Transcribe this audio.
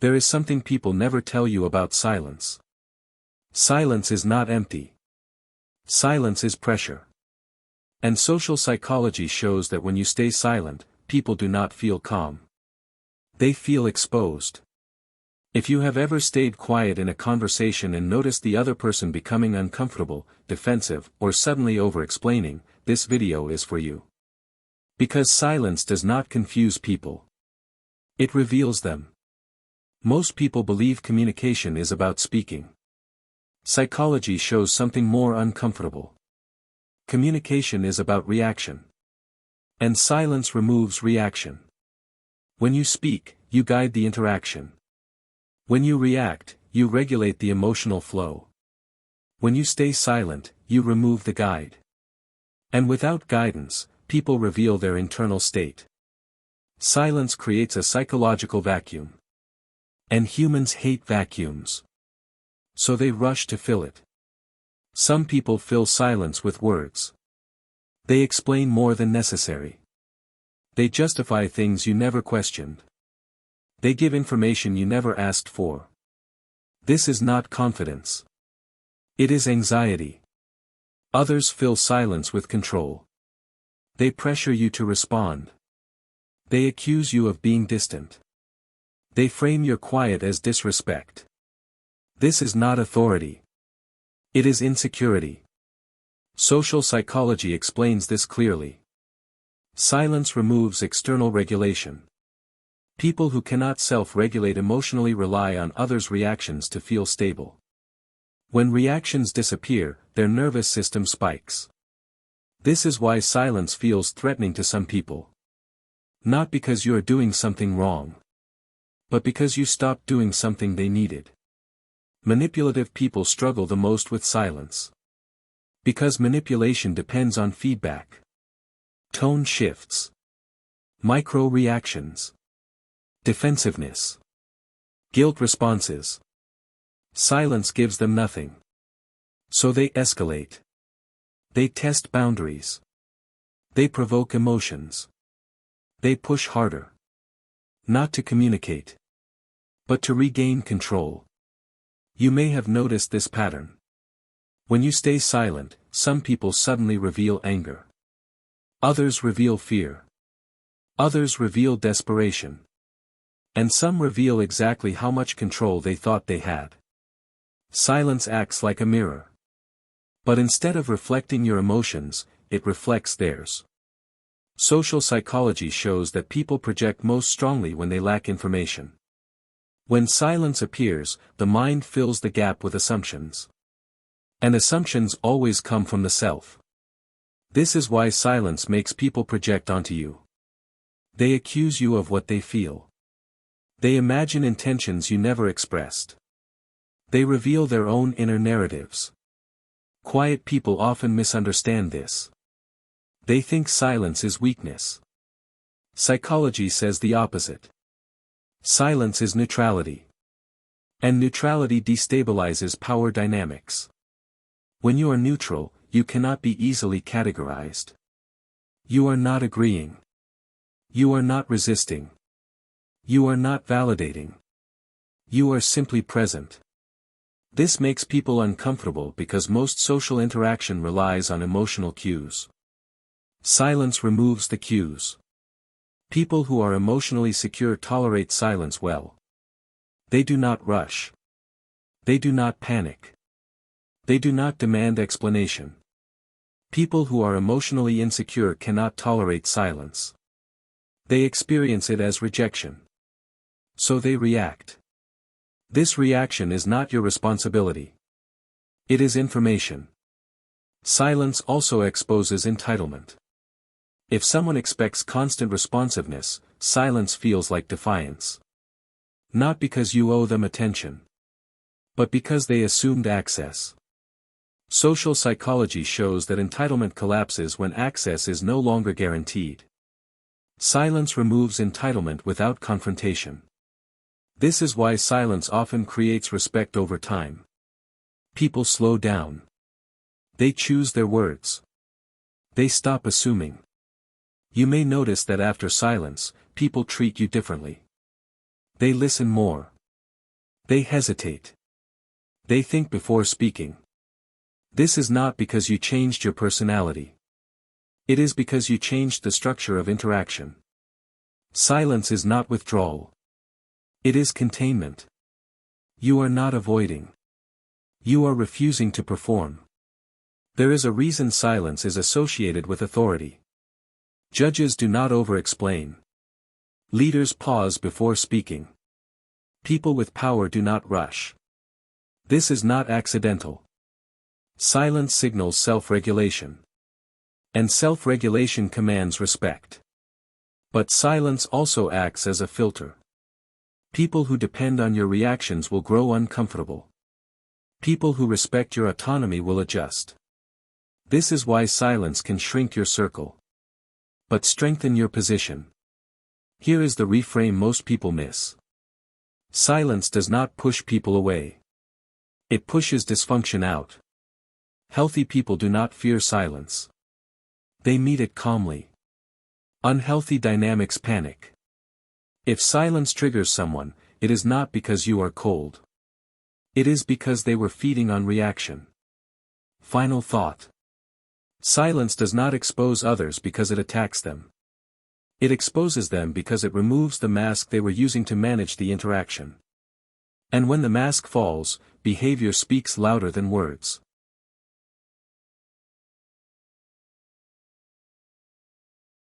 There is something people never tell you about silence. Silence is not empty. Silence is pressure. And social psychology shows that when you stay silent, people do not feel calm. They feel exposed. If you have ever stayed quiet in a conversation and noticed the other person becoming uncomfortable, defensive, or suddenly over-explaining, this video is for you. Because silence does not confuse people. It reveals them. Most people believe communication is about speaking. Psychology shows something more uncomfortable. Communication is about reaction. And silence removes reaction. When you speak, you guide the interaction. When you react, you regulate the emotional flow. When you stay silent, you remove the guide. And without guidance, people reveal their internal state. Silence creates a psychological vacuum. And humans hate vacuums. So they rush to fill it. Some people fill silence with words. They explain more than necessary. They justify things you never questioned. They give information you never asked for. This is not confidence. It is anxiety. Others fill silence with control. They pressure you to respond. They accuse you of being distant. They frame your quiet as disrespect. This is not authority. It is insecurity. Social psychology explains this clearly. Silence removes external regulation. People who cannot self-regulate emotionally rely on others' reactions to feel stable. When reactions disappear, their nervous system spikes. This is why silence feels threatening to some people. Not because you are doing something wrong. But because you stopped doing something they needed. Manipulative people struggle the most with silence. Because manipulation depends on feedback. Tone shifts. Micro-reactions. Defensiveness. Guilt responses. Silence gives them nothing. So they escalate. They test boundaries. They provoke emotions. They push harder. Not to communicate. But to regain control. You may have noticed this pattern. When you stay silent, some people suddenly reveal anger. Others reveal fear. Others reveal desperation. And some reveal exactly how much control they thought they had. Silence acts like a mirror. But instead of reflecting your emotions, it reflects theirs. Social psychology shows that people project most strongly when they lack information. When silence appears, the mind fills the gap with assumptions. And assumptions always come from the self. This is why silence makes people project onto you. They accuse you of what they feel. They imagine intentions you never expressed. They reveal their own inner narratives. Quiet people often misunderstand this. They think silence is weakness. Psychology says the opposite. Silence is neutrality. And neutrality destabilizes power dynamics. When you are neutral, you cannot be easily categorized. You are not agreeing. You are not resisting. You are not validating. You are simply present. This makes people uncomfortable because most social interaction relies on emotional cues. Silence removes the cues. People who are emotionally secure tolerate silence well. They do not rush. They do not panic. They do not demand explanation. People who are emotionally insecure cannot tolerate silence. They experience it as rejection. So they react. This reaction is not your responsibility. It is information. Silence also exposes entitlement. If someone expects constant responsiveness, silence feels like defiance. Not because you owe them attention. But because they assumed access. Social psychology shows that entitlement collapses when access is no longer guaranteed. Silence removes entitlement without confrontation. This is why silence often creates respect over time. People slow down. They choose their words. They stop assuming. You may notice that after silence, people treat you differently. They listen more. They hesitate. They think before speaking. This is not because you changed your personality. It is because you changed the structure of interaction. Silence is not withdrawal. It is containment. You are not avoiding. You are refusing to perform. There is a reason silence is associated with authority. Judges do not overexplain. Leaders pause before speaking. People with power do not rush. This is not accidental. Silence signals self-regulation. And self-regulation commands respect. But silence also acts as a filter. People who depend on your reactions will grow uncomfortable. People who respect your autonomy will adjust. This is why silence can shrink your circle. But strengthen your position. Here is the reframe most people miss. Silence does not push people away. It pushes dysfunction out. Healthy people do not fear silence. They meet it calmly. Unhealthy dynamics panic. If silence triggers someone, it is not because you are cold. It is because they were feeding on reaction. Final thought. Silence does not expose others because it attacks them. It exposes them because it removes the mask they were using to manage the interaction. And when the mask falls, behavior speaks louder than words.